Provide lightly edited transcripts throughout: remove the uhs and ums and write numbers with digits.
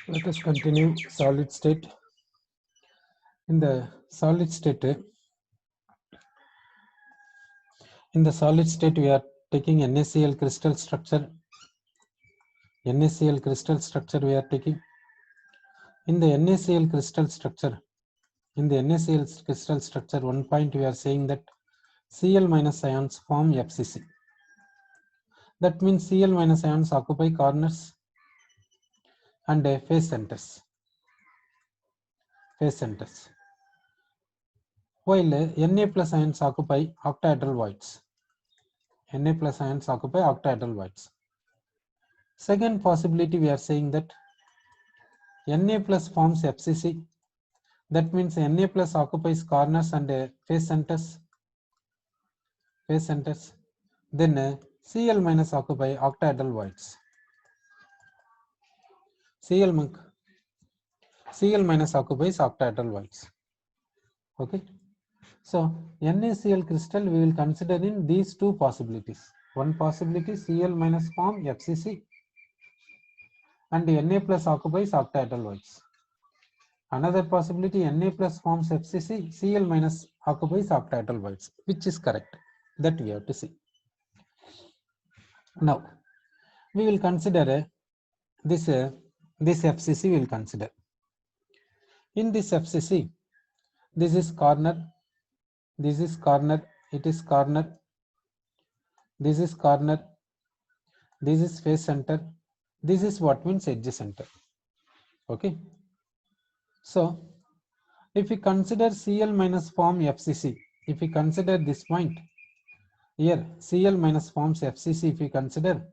Let us continue solid state. In the solid state, we are taking NaCl crystal structure. NaCl crystal structure we are taking. In the NaCl crystal structure, one point we are saying that Cl minus ions form FCC. That means Cl minus ions occupy corners and phase centers. While Na plus ions occupy octahedral voids. Second possibility, we are saying that Na plus forms FCC. That means Na plus occupies corners and phase centers. Then Cl minus occupy octahedral voids. Cl minus occupies octahedral voids. Okay. So NaCl crystal we will consider in these two possibilities. One possibility, Cl minus form FCC and Na plus occupies octahedral voids. Another possibility, Na plus forms FCC, Cl minus occupies octahedral voids. Which is correct? That we have to see. Now we will consider this FCC we will consider. In this FCC, this is corner, it is corner, this is corner, this is phase center, this is what means edge center. Okay. So if we consider Cl minus form FCC, if we consider this point here, Cl minus forms FCC, if we consider,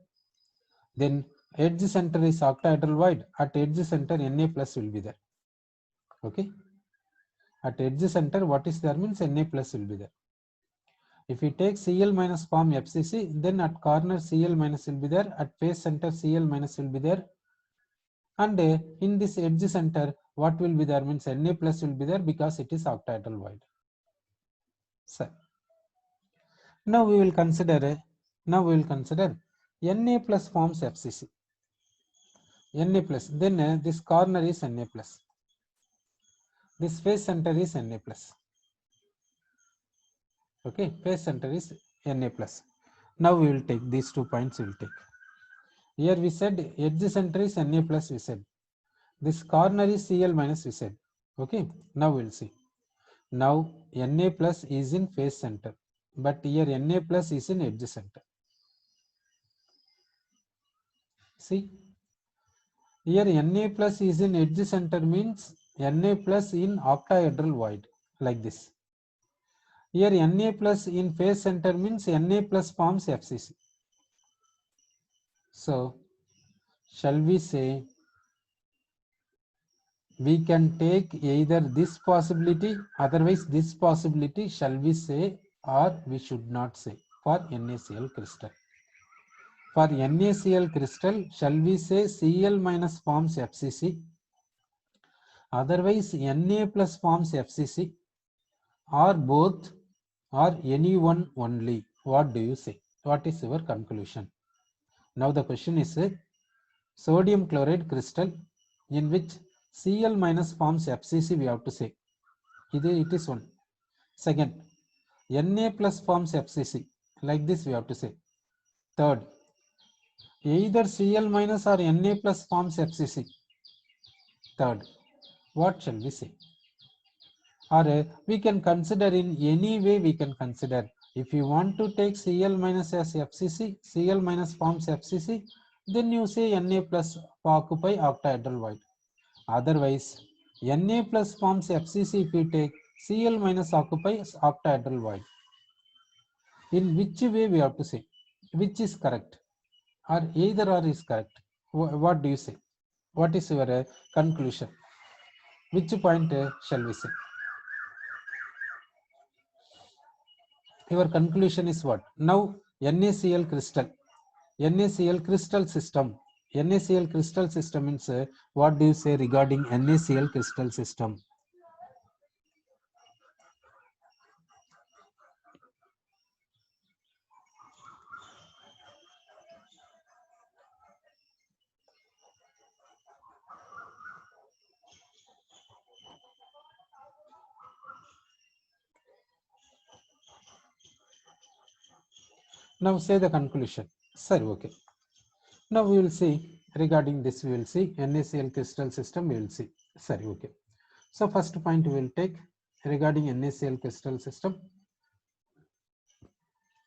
then edge center is octahedral void. At edge center, Na plus will be there. Okay. At edge center, what is there means Na plus will be there. If we take Cl minus form FCC, then at corner Cl minus will be there. At face center, Cl minus will be there. And in this edge center, what will be there means Na plus will be there because it is octahedral void. So now we will consider Na plus forms FCC. Na plus, then this corner is Na plus. This face center is Na plus. Okay, face center is Na plus. Now we will take these 2 points. We will take. Here we said edge center is Na plus. We said this corner is Cl minus. We said. Okay. Now we will see. Now Na plus is in face center, but here Na plus is in edge center. See, here Na plus is in edge center means Na plus in octahedral void like this. Here Na plus in phase center means Na plus forms FCC. So shall we say we can take either this possibility, otherwise this possibility, shall we say, or we should not say for NaCl crystal. For NaCl crystal, shall we say Cl minus forms FCC, otherwise Na plus forms FCC, or both, or any one only? What do you say? What is your conclusion? Now the question is sodium chloride crystal in which Cl minus forms FCC, we have to say. It is one. Second, Na plus forms FCC. Like this we have to say. Third, either Cl minus or Na plus forms FCC. Third, what shall we say? Or we can consider in any way we can consider. If you want to take Cl minus as FCC, Cl minus forms FCC, then you say Na plus occupy octahedral void. Otherwise, Na plus forms FCC if you take, Cl minus occupies octahedral void. In which way we have to say? Which is correct? Or either or is correct? What do you say? What is your conclusion? Which point shall we say? Your conclusion is what? Now NaCl crystal system. NaCl crystal system means what do you say regarding NaCl crystal system? Now say the conclusion. Sir, okay. Now we will see regarding this. We will see NaCl crystal system. We will see. Sorry, okay. So first point we will take regarding NaCl crystal system.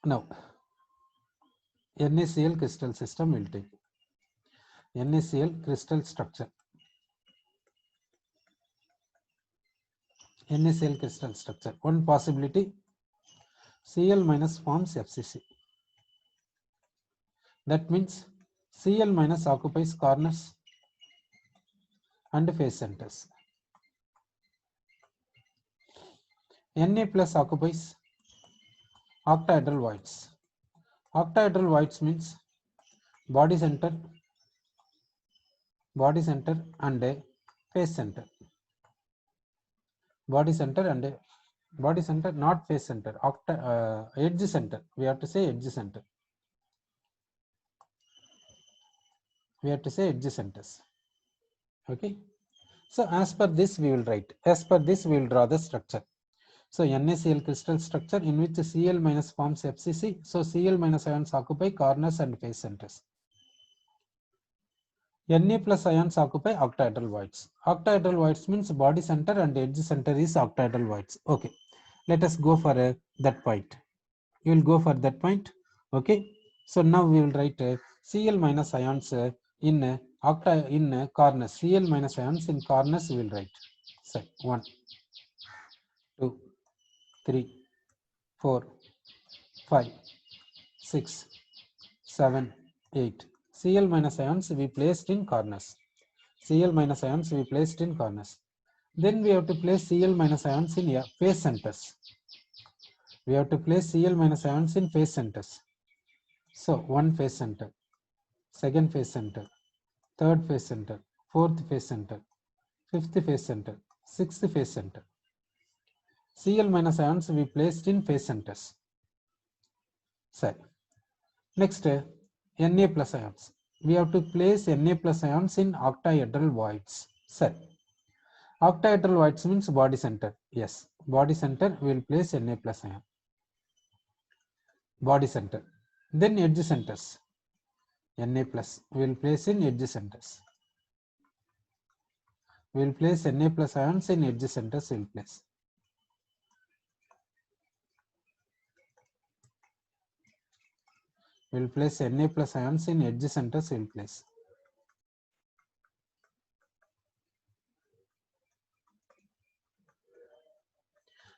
Now NaCl crystal system will take NaCl crystal structure. NaCl crystal structure. One possibility, Cl minus forms FCC. That means Cl minus occupies corners and face centers. Na plus occupies octahedral voids. Octahedral voids means body center and a face center. Body center and a body center, not face center, edge center. We have to say edge center. We have to say edge centers. Okay. So as per this we will write. As per this we will draw the structure. So NaCl crystal structure in which Cl minus forms FCC. So Cl minus ions occupy corners and face centers. Na plus ions occupy octahedral voids. Octahedral voids means body center and edge center is octahedral voids. Okay. Let us go for that point. You will go for that point. Okay. So now we will write Cl minus ions in corners. Cl minus ions in corners we will write. So 1, 2, 3, 4, 5, 6, 7, 8. Cl minus ions we placed in corners. Cl minus ions we placed in corners. Then we have to place Cl minus ions in face centers. We have to place Cl minus ions in face centers. So one face center, second face center, third face center, fourth face center, fifth face center, sixth face center. Cl minus ions we placed in face centers. So next Na plus ions. We have to place Na plus ions in octahedral voids. So octahedral voids means body center. Yes, body center we will place Na plus ion. Body center. Then edge centers. Na plus we will place in edge centers. We will place Na plus ions in edge centers. We will place. We will place Na plus ions in edge centers. We will place.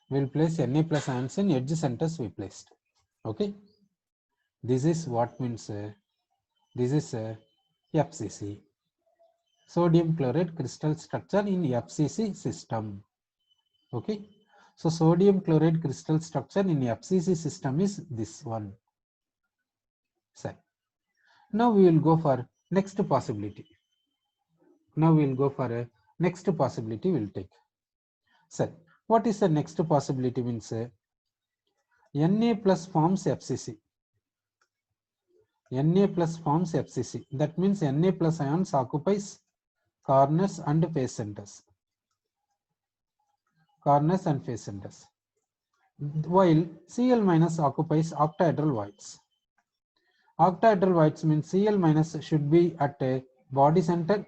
We will place Na plus ions in edge centers. We placed. Okay. This is what means. This is FCC. Sodium chloride crystal structure in FCC system. Okay. So sodium chloride crystal structure in FCC system is this one. So now we will go for next possibility. Now we will go for a next possibility we will take. So what is the next possibility means Na plus forms FCC. Na plus forms FCC. That means Na plus ions occupies corners and face centers. Corners and face centers. While Cl minus occupies octahedral voids. Octahedral voids means Cl minus should be at a body center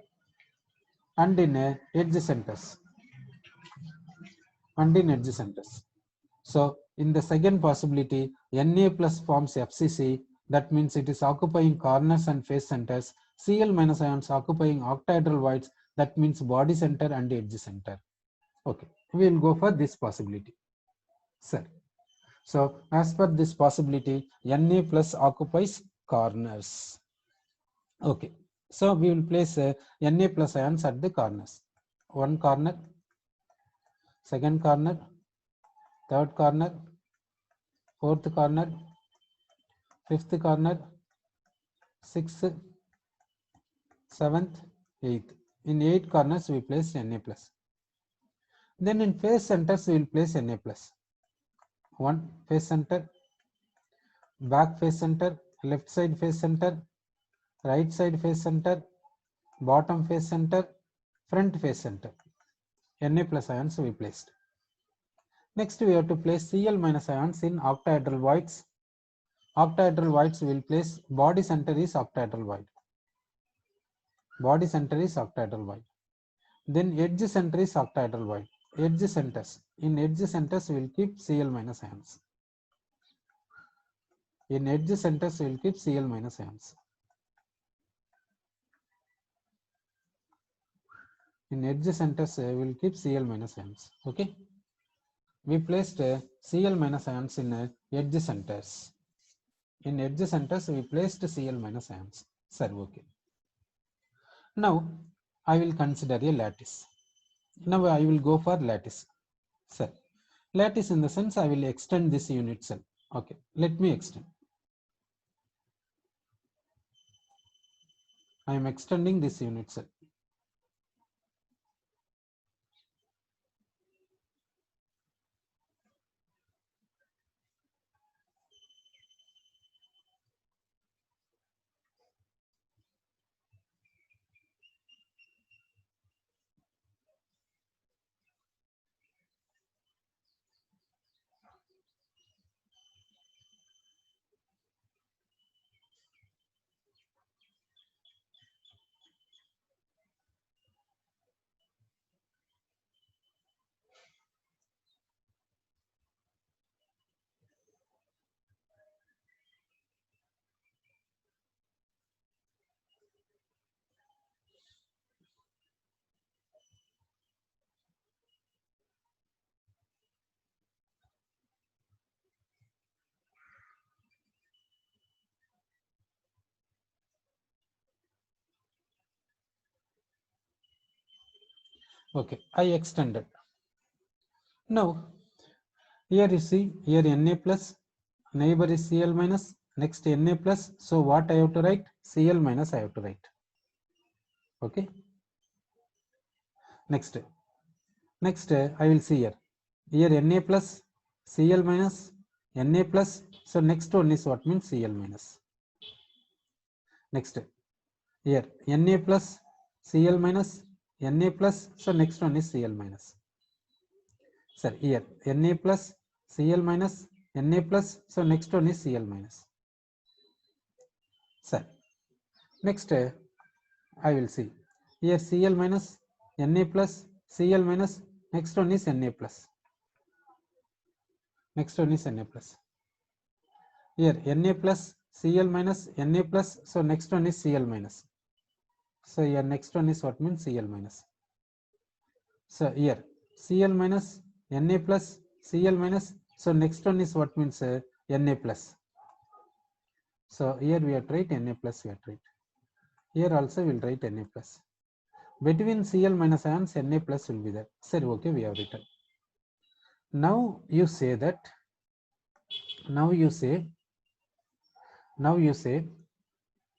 and in edge centers. And in edge centers. So in the second possibility, Na plus forms FCC. That means it is occupying corners and face centers. Cl minus ions occupying octahedral voids. That means body center and edge center. Okay, we will go for this possibility. Sir. So as per this possibility, Na plus occupies corners. Okay, so we will place Na plus ions at the corners. One corner, second corner, third corner, fourth corner, fifth corner, sixth, seventh, eighth. In 8 corners we place Na plus. Then in face centers we will place Na plus. One face center, back face center, left side face center, right side face center, bottom face center, front face center. Na plus ions we placed. Next we have to place Cl minus ions in octahedral voids. octahedral voids we will place body center is octahedral void. Body center is octahedral void. Then edge center is octahedral void. Edge centers. In edge centers we will keep Cl minus ions. In edge centers we will keep Cl minus ions. In edge centers we will keep Cl minus ions. Okay. We placed Cl minus ions in edge centers. In edge centers we placed Cl minus ions. Sir, okay. Now I will consider a lattice. Now I will go for lattice. Sir, lattice in the sense I will extend this unit cell. Okay, let me extend. I am extending this unit cell. Okay, I extended. Now, here you see, here Na plus, neighbor is Cl minus, next Na plus. So what I have to write? Cl minus I have to write. Okay. Next, I will see here. Here Na plus, Cl minus, Na plus. So next one is what means Cl minus. Next, here Na plus, Cl minus, Na plus. So next one is Cl minus. Sir, here Na plus, Cl minus, Na plus. So next one is Cl minus. Sir, next I will see here Cl minus, Na plus, Cl minus. Next one is Na plus. Next one is Na plus. Here Na plus, Cl minus, Na plus. So next one is Cl minus. So here next one is what means Cl minus. So here Cl minus, Na plus, Cl minus. So next one is what means Na plus. So here we have to write Na plus, we have to write. Here also we will write Na plus. Between Cl minus ions, Na plus will be there. Sir, okay, we have written. Now you say that, now you say,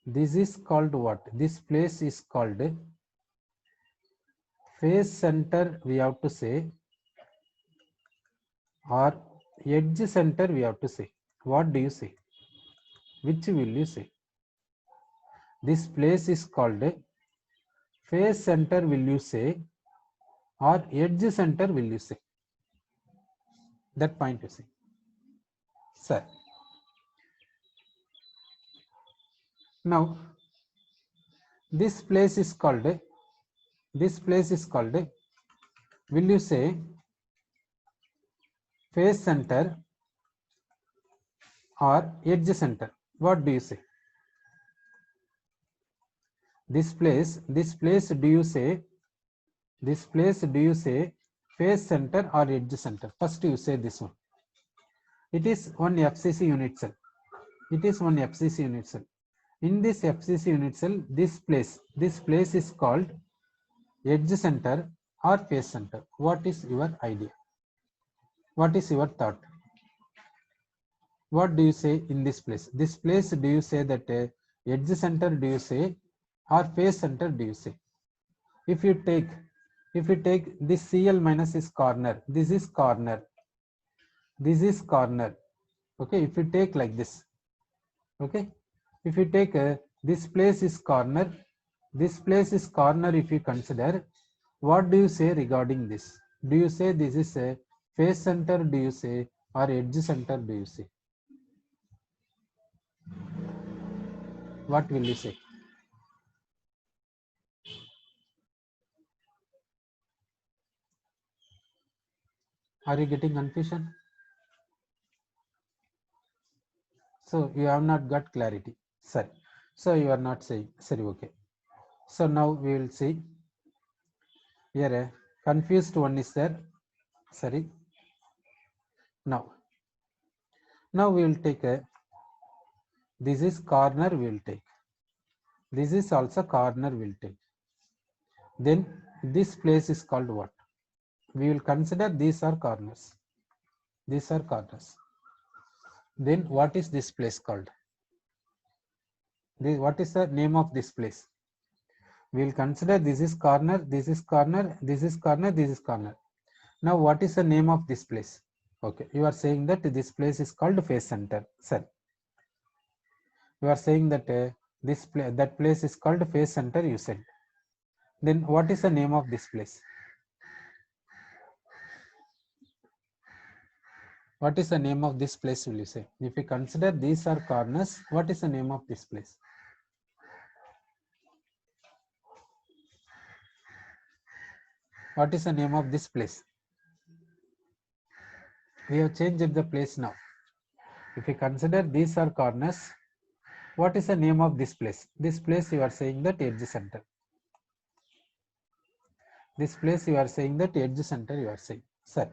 this is called what? This place is called phase center, we have to say, or edge center, we have to say. What do you say? Which will you say? This place is called phase center, will you say, or edge center, will you say? That point you say. Sir. Now, this place is called, will you say phase center or edge center? What do you say? This place, do you say, phase center or edge center? First you say this one. It is one FCC unit cell. It is one FCC unit cell. In this FCC unit cell, this place is called edge center or phase center. What is your idea? What is your thought? What do you say in this place? This place, do you say that edge center, do you say, or phase center, do you say? If you take this Cl minus is corner, this is corner, this is corner. Okay, if you take like this, okay, if you take this place is corner, this place is corner, if you consider, what do you say regarding this? Do you say this is a phase center, do you say, or edge center, do you say? What will you say? Are you getting confusion? So you have not got clarity. Sorry. So you are not saying. Sorry, okay. So now we will see. Here a confused one is there. Sorry. Now we will take a. This is corner. We will take. This is also corner. We will take. Then this place is called what? We will consider these are corners. These are corners. Then what is this place called? What is the name of this place? We will consider this is corner, this is corner, this is corner, this is corner. Now what is the name of this place? Okay, you are saying that this place is called face center. Sir, you are saying that that place is called face center, you said. Then what is the name of this place? What is the name of this place, will you say? If you consider these are corners, what is the name of this place? What is the name of this place? We have changed the place now. If you consider these are corners, what is the name of this place? This place you are saying that edge center. This place you are saying that edge center you are saying. Sir.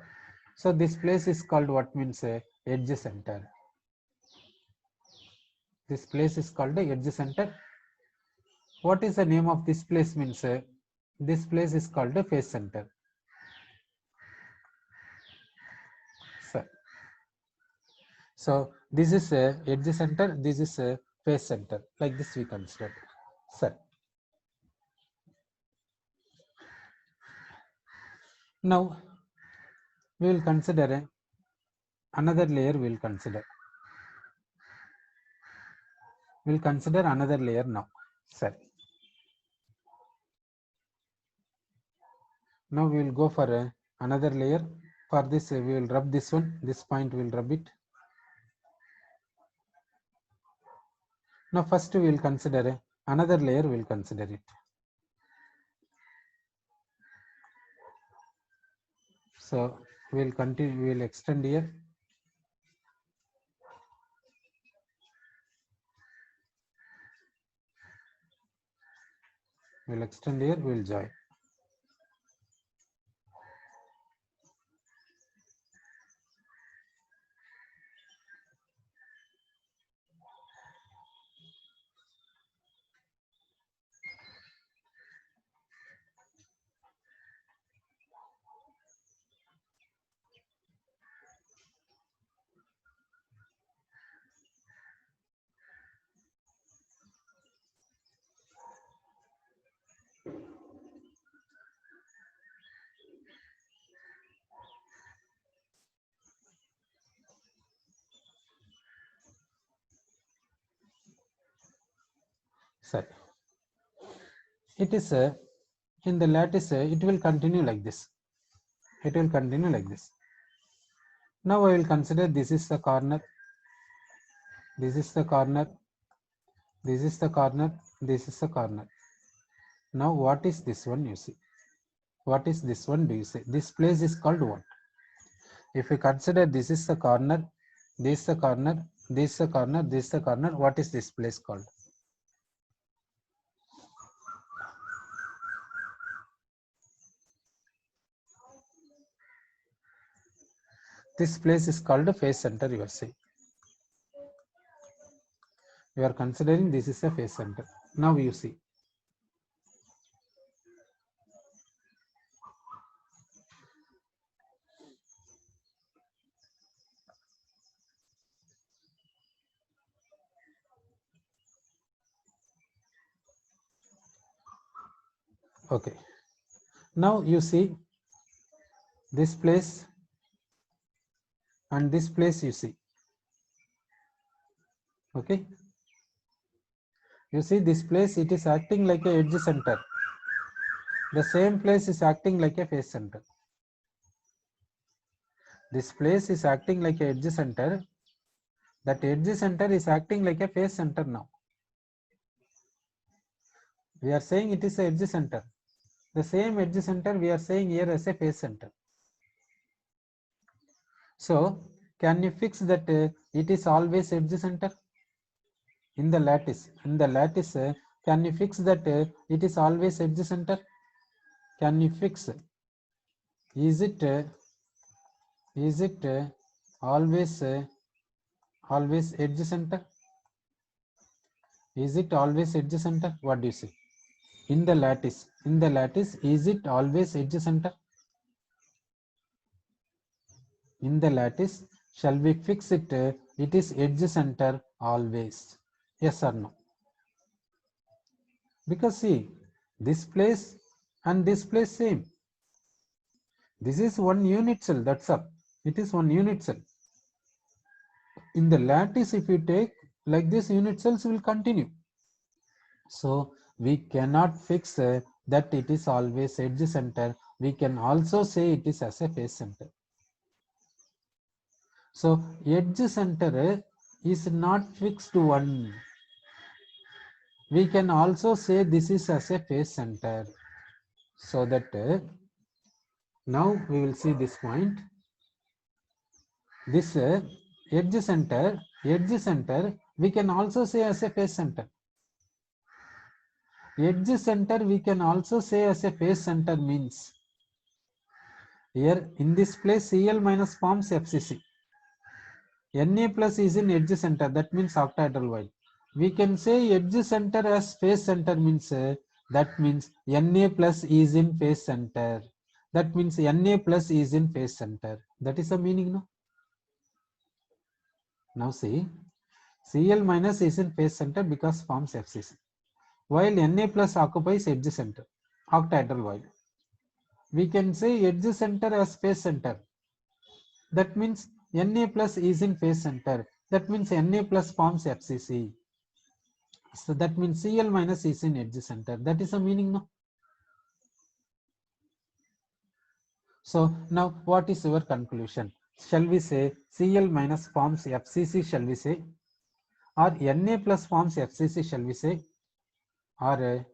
So this place is called what means edge center. This place is called the edge center. What is the name of this place means this place is called the face center. Sir. So this is edge center, this is face center. Like this we consider. Sir. Now we will consider another layer. We will consider. We will consider another layer now. Sir. Now we will go for another layer. For this we will rub this one. This point we will rub it. Now first we will consider another layer. We will consider it. So we will continue. We will extend here. We will extend here. We will join. Sorry. It is in the lattice. It will continue like this. It will continue like this. Now I will consider this is the corner. This is the corner. This is the corner. This is the corner. Now what is this one? You see. What is this one? Do you say? This place is called what? If you consider this is the corner, this is the corner, this is the corner, this is the corner. What is this place called? This place is called face center. You are saying. You are considering this is a face center. Now you see. Okay. Now you see this place and this place you see. Okay. You see this place, it is acting like a edge center. The same place is acting like a face center. This place is acting like a edge center. That edge center is acting like a face center now. We are saying it is a edge center. The same edge center we are saying here as a face center. So can you fix that it is always edge center? In the lattice, can you fix that it is always edge center? Can you fix? Is it always always edge center? Is it always edge center? What do you say? In the lattice, is it always edge center? In the lattice, shall we fix it? It is edge center always. Yes or no? Because see, this place and this place same. This is one unit cell, that's all. It is one unit cell. In the lattice, if you take like this, unit cells will continue. So we cannot fix that it is always edge center. We can also say it is as a face center. So edge center is not fixed one. We can also say this is as a face center. So that now we will see this point. This edge center, we can also say as a face center. Edge center we can also say as a face center means here in this place Cl minus forms FCC. Na plus is in edge center, that means octahedral wide. We can say edge center as face center means that means Na plus is in face center. That means Na plus is in face center. That is the meaning, no? Now see, Cl minus is in face center because forms FCC, while Na plus occupies edge center, octahedral wide. We can say edge center as face center. That means Na plus is in face center. That means Na plus forms FCC. So that means Cl minus is in edge center. That is the meaning, no? So now what is your conclusion? Shall we say Cl minus forms FCC, shall we say? Or Na plus forms FCC, shall we say? Or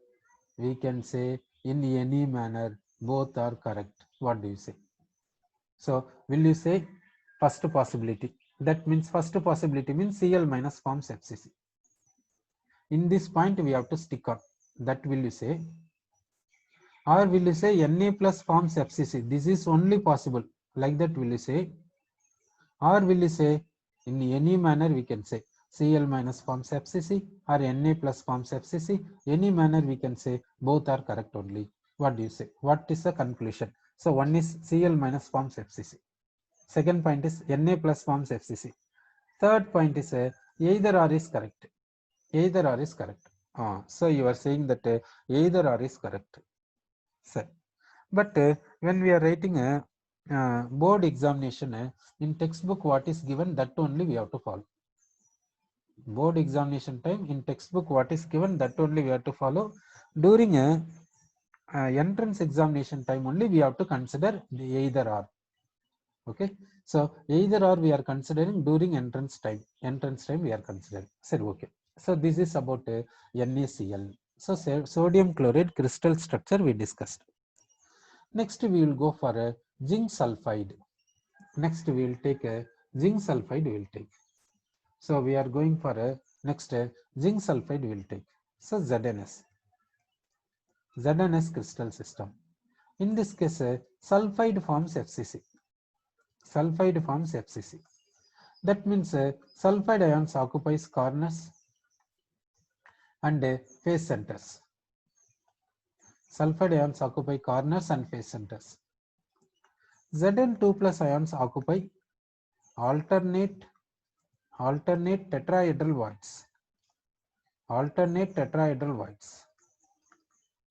we can say in any manner both are correct. What do you say? So will you say first possibility? That means first possibility means Cl minus forms FCC. In this point we have to stick on. That will you say? Or will you say Na plus forms FCC? This is only possible. Like that will you say? Or will you say in any manner we can say Cl minus forms FCC or Na plus forms FCC? Any manner we can say both are correct only. What do you say? What is the conclusion? So one is Cl minus forms FCC. Second point is Na plus forms FCC. Third point is either or is correct. Either or is correct. So you are saying that either or is correct. So, but when we are writing a board examination, in textbook what is given, that only we have to follow. Board examination time, in textbook what is given, that only we have to follow. During entrance examination time only we have to consider the either or. Okay, so either or we are considering during entrance time. Entrance time we are considering. Said okay. So this is about NaCl. So sodium chloride crystal structure we discussed. Next we will go for a zinc sulfide. Next we will take a zinc sulfide. We will take. So we are going for a next zinc sulfide we will take. So ZnS. ZnS crystal system. In this case, sulfide forms FCC. Sulfide forms FCC. That means sulfide ions occupies corners and face centers. Sulfide ions occupy corners and face centers. Zn2 plus ions occupy alternate tetrahedral voids. Alternate tetrahedral voids.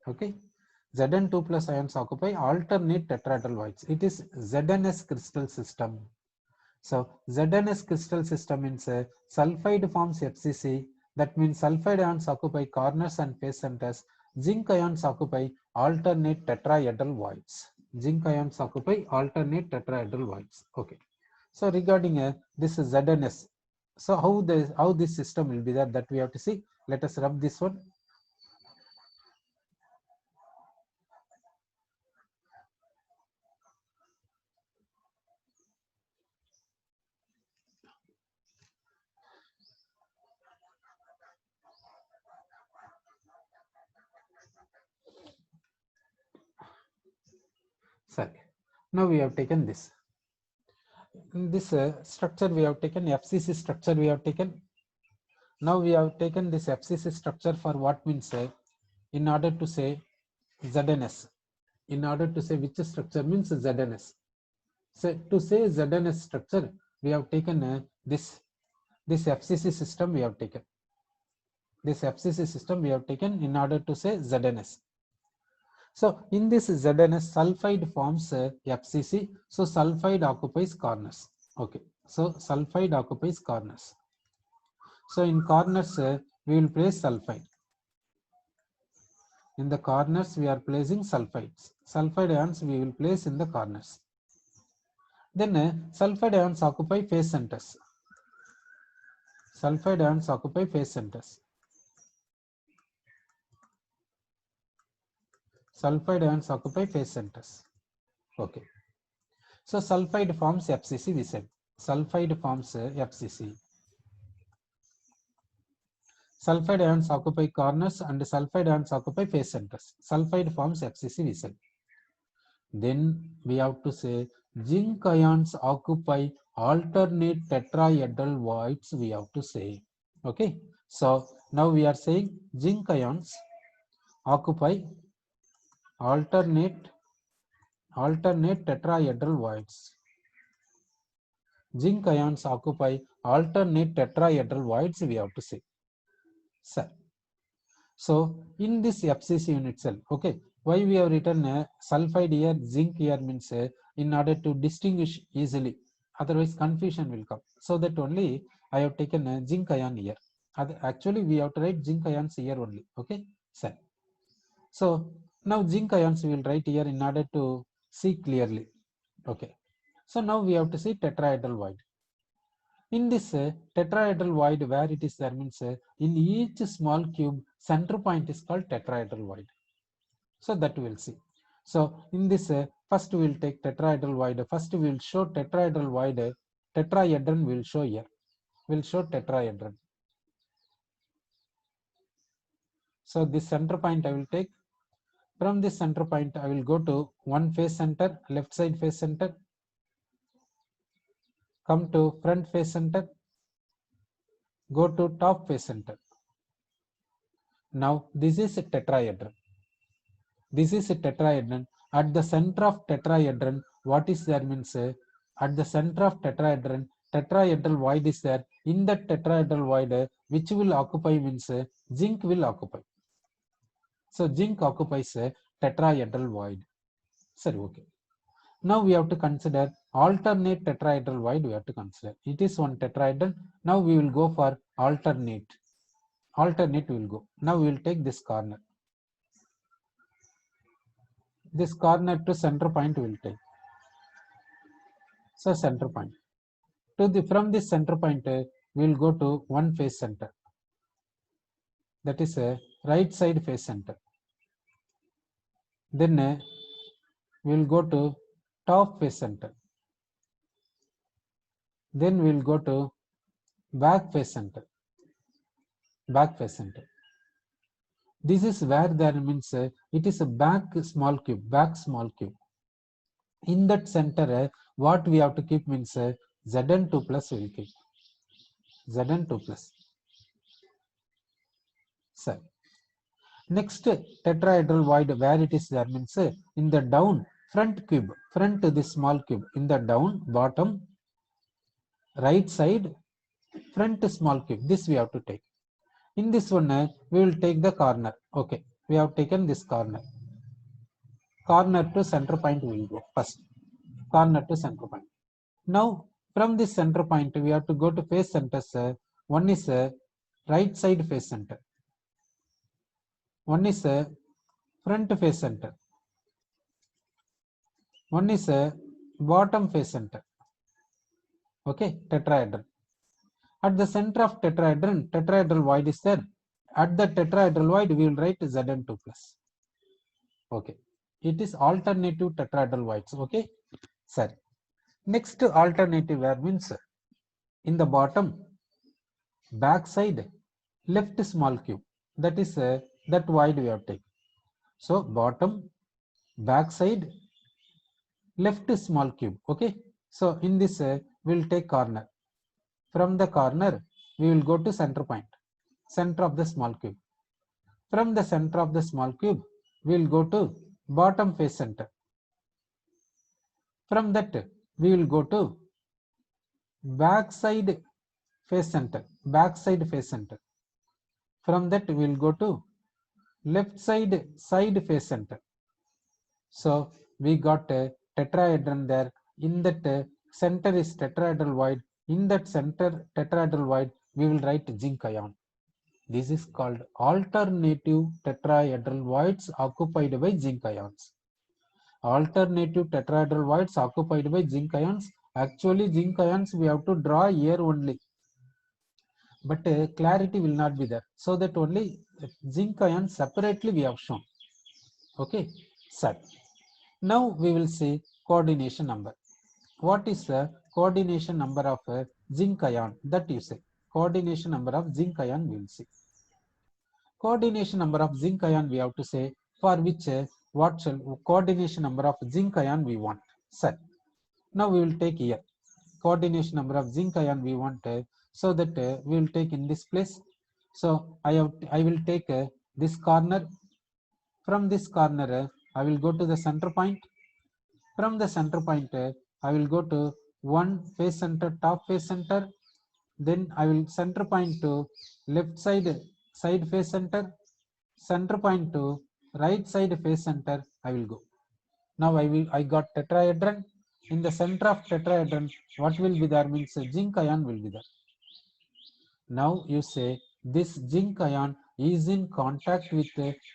Okay. Zn2 plus ions occupy alternate tetrahedral voids. It is ZnS crystal system. So ZnS crystal system means sulfide forms FCC. That means sulfide ions occupy corners and face centers. Zinc ions occupy alternate tetrahedral voids. Zinc ions occupy alternate tetrahedral voids. Okay. So regarding this ZnS, so how this system will be there, that we have to see. Let us rub this one. Sorry. Now we have taken this. In this structure we have taken FCC structure we have taken. Now we have taken this FCC structure for what means in order to say ZNS. In order to say which structure means ZNS. So to say ZNS structure, we have taken this FCC system we have taken. This FCC system we have taken in order to say ZNS. So in this ZNS, sulfide forms FCC. So sulfide occupies corners. Okay. So sulfide occupies corners. So in corners, we will place sulfide. In the corners, we are placing sulfides. Sulfide ions we will place in the corners. Then sulfide ions occupy phase centers. Sulfide ions occupy phase centers. Sulfide ions occupy phase centers. Okay. So sulfide forms FCC, we said. Sulfide forms FCC. Sulfide ions occupy corners and sulfide ions occupy phase centers. Sulfide forms FCC, we said. Then we have to say zinc ions occupy alternate tetrahedral voids, we have to say. Okay. So now we are saying zinc ions occupy alternate tetrahedral voids. Zinc ions occupy alternate tetrahedral voids, we have to say. Sir. So in this FCC unit cell, okay, why we have written sulfide here, zinc here means in order to distinguish easily, otherwise confusion will come. So that only I have taken a zinc ion here. Actually, we have to write zinc ions here only. Okay, sir. So now zinc ions we will write here in order to see clearly. Okay. So now we have to see tetrahedral void. In this tetrahedral void, where it is there means in each small cube, center point is called tetrahedral void. So that we will see. So in this first we will take tetrahedral void. First we will show tetrahedral void. Tetrahedron will show here. We will show tetrahedron. So this center point I will take. From this center point I will go to one phase center, left side phase center. Come to front phase center. Go to top phase center. Now this is a tetrahedron. This is a tetrahedron. At the center of tetrahedron, what is there means at the center of tetrahedron, tetrahedral void is there. In that tetrahedral void, which will occupy means zinc will occupy. So zinc occupies a tetrahedral void. Sorry, okay. Now we have to consider alternate tetrahedral void. We have to consider it is one tetrahedron. Now we will go for alternate. Alternate will go. Now we will take this corner. This corner to center point will take. So center point. From this center point, we will go to one phase center. That is a right side phase center. Then we will go to top phase center. Then we will go to back phase center. Back phase center. This is where there means it is a back small cube. Back small cube. In that center, what we have to keep means Zn2 plus will keep. Zn2 plus. So next tetrahedral void where it is there means in the down front cube, front this small cube, in the down bottom right side front small cube, this we have to take. In this one we will take the corner. Okay, we have taken this corner. Corner to center point will go first. Corner to center point. Now from this center point we have to go to phase centers. One is right side phase center. One is front phase center. One is bottom phase center. Okay, tetrahedron. At the center of tetrahedron, tetrahedral void is there. At the tetrahedral void, we will write Zn2 plus. Okay, it is alternative tetrahedral voids. Okay, sir. Next alternative where means in the bottom, back side, left small cube. That is that void we have taken. So bottom, back side, left small cube. Okay, so in this we'll take corner. From the corner we will go to center point, center of the small cube. From the center of the small cube we will go to bottom face center. From that we will go to back side face center, back side face center. From that we will go to left side side face center. So we got a tetrahedron there. In that center is tetrahedral void. In that center tetrahedral void we will write zinc ion. This is called alternative tetrahedral voids occupied by zinc ions. Alternative tetrahedral voids occupied by zinc ions. Actually zinc ions we have to draw here only, but clarity will not be there, so that only zinc ion separately we have shown. Okay, sir. Now we will see coordination number. What is the coordination number of zinc ion? That you say coordination number of zinc ion we will see. Coordination number of zinc ion we have to say, for which what shall coordination number of zinc ion we want. Sir, now we will take here coordination number of zinc ion we want, so that we will take in this place. So I will take this corner. From this corner I will go to the center point. From the center point I will go to one face center, top face center. Then I will center point to left side side face center, center point to right side face center I will go. Now I got tetrahedron. In the center of tetrahedron what will be there means zinc ion will be there. Now you say this zinc ion is in contact with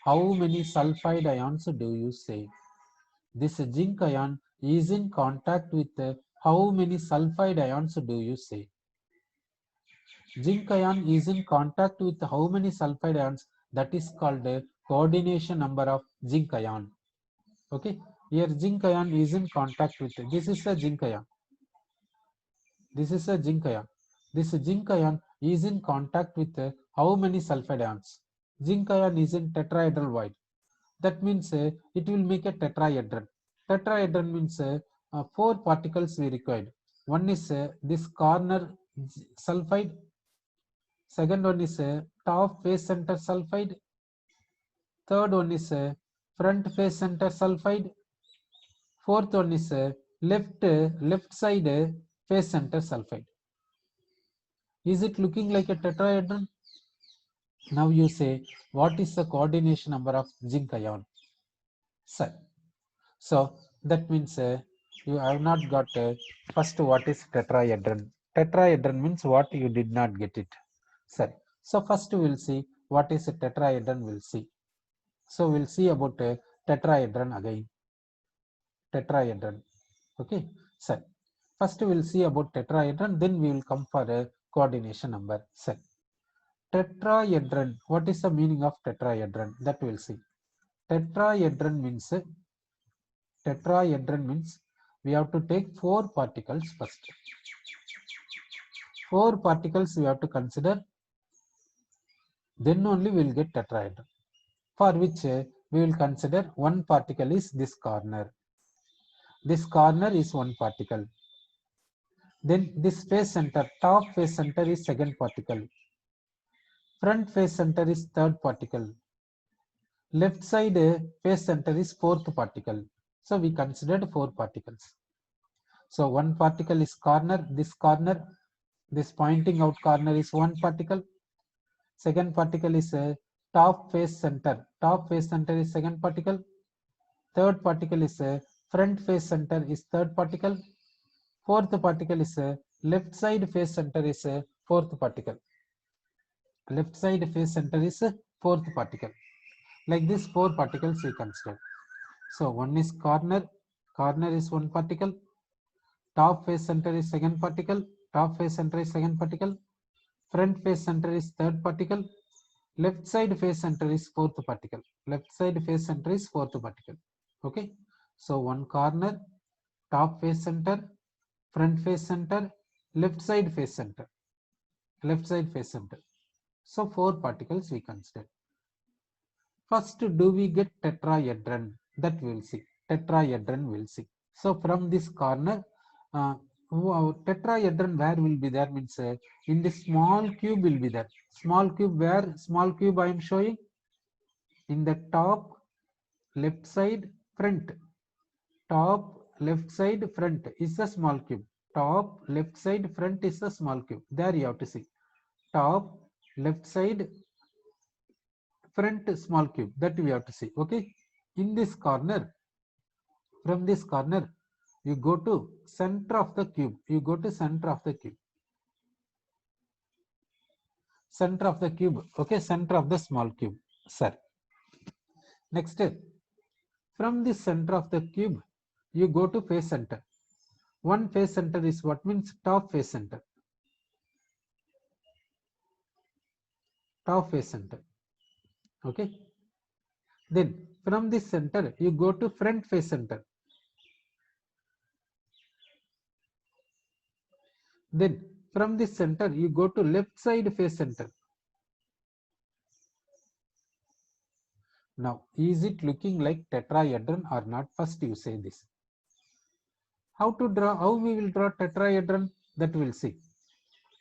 how many sulfide ions do you say? This zinc ion is in contact with how many sulfide ions do you say? Zinc ion is in contact with how many sulfide ions? That is called coordination number of zinc ion. Okay, here zinc ion is in contact with, this is a zinc ion, this is a zinc ion. This zinc ion is in contact with how many sulfide ions? Zinc ion is in tetrahedral void. That means it will make a tetrahedron. Tetrahedron means 4 particles we required. One is this corner sulfide. Second one is top face center sulfide. Third one is front face center sulfide. Fourth one is left side face center sulfide. Is it looking like a tetrahedron? Now you say, what is the coordination number of zinc ion? Sir, so that means you have not got first what is tetrahedron. Tetrahedron means what you did not get it. Sir, so first we will see what is a tetrahedron. We'll see. So we'll see about tetrahedron again. Tetrahedron. Okay, sir. First we will see about tetrahedron, then we will come for a coordination number. Sir, tetrahedron. What is the meaning of tetrahedron? That we'll see. Tetrahedron means we have to take 4 particles first. 4 particles we have to consider, then only we will get tetrahedron, for which we will consider one particle is this corner. This corner is one particle. Then this face center, top face center is second particle. Front face center is third particle. Left side face center is fourth particle. So we considered 4 particles. So one particle is corner, this corner, this pointing out corner is one particle. Second particle is top face center. Top face center is second particle. Third particle is front face center is third particle. Fourth particle is left side face center is fourth particle. Left side face center is fourth particle. Like this 4 particles we consider. So one is corner. Corner is one particle. Top face center is second particle. Top face center is second particle. Front face center is third particle. Left side face center is fourth particle. Left side face center is fourth particle. Okay. So one corner, top face center, front face center, left side face center. Left side face center. So 4 particles we consider. First, do we get tetrahedron? That we will see. Tetrahedron we will see. So from this corner, tetrahedron where will be there means in the small cube will be there. Small cube, where small cube I am showing? In the top left side front. Top left side front is the small cube. Top left side front is the small cube. There you have to see. Top left side front small cube, that we have to see. Okay. In this corner, from this corner, you go to center of the cube. You go to center of the cube. Center of the cube. Okay. Center of the small cube. Sir. Next, from the center of the cube, you go to face center. One face center is what means top face center. Top face center. Okay. Then from this center, you go to front face center. Then from this center, you go to left side face center. Now, is it looking like tetrahedron or not? First you say this. How to draw? How we will draw tetrahedron? That we will see.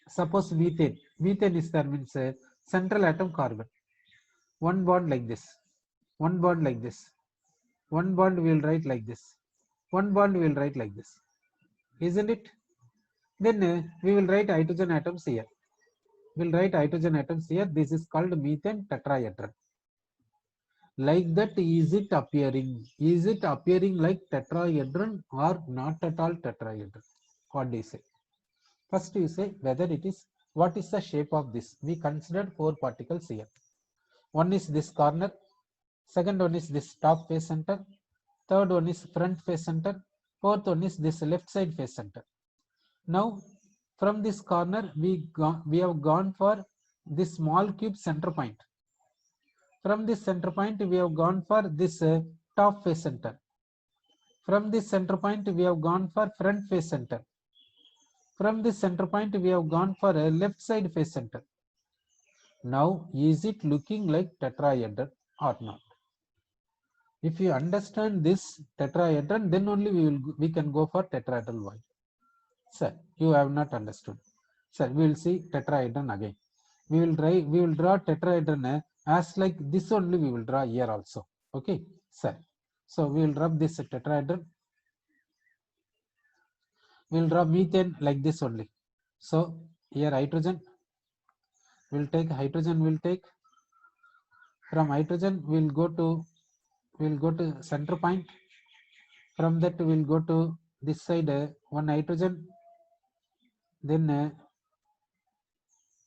Suppose methane. Methane is there means central atom carbon. One bond like this. One bond like this. One bond we will write like this. One bond we will write like this. Isn't it? Then we will write hydrogen atoms here. We will write hydrogen atoms here. This is called methane tetrahedron. Like that, is it appearing? Is it appearing like tetrahedron or not at all tetrahedron? What do you say? First you say whether it is, what is the shape of this? We considered 4 particles here. One is this corner. Second one is this top face center. Third one is front face center. Fourth one is this left side face center. Now from this corner, we have gone for this small cube center point. From this center point, we have gone for this top face center. From this center point, we have gone for front face center. From this center point, we have gone for a left side face center. Now, is it looking like tetrahedron or not? If you understand this tetrahedron, then only we can go for tetrahedral void. Sir, you have not understood. Sir, we will see tetrahedron again. We will draw tetrahedron as like this only we will draw here also. Okay, sir. So we will rub this tetrahedron. We will draw methane like this only. So here hydrogen. We will take hydrogen. We will take from hydrogen. We will go to center point. From that we will go to this side one hydrogen. Then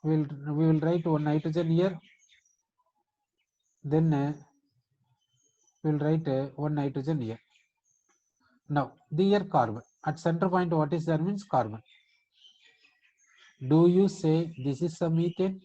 we will write one hydrogen here. Then we will write one nitrogen here. Now the here carbon at center point, what is there means carbon. Do you say this is a methane?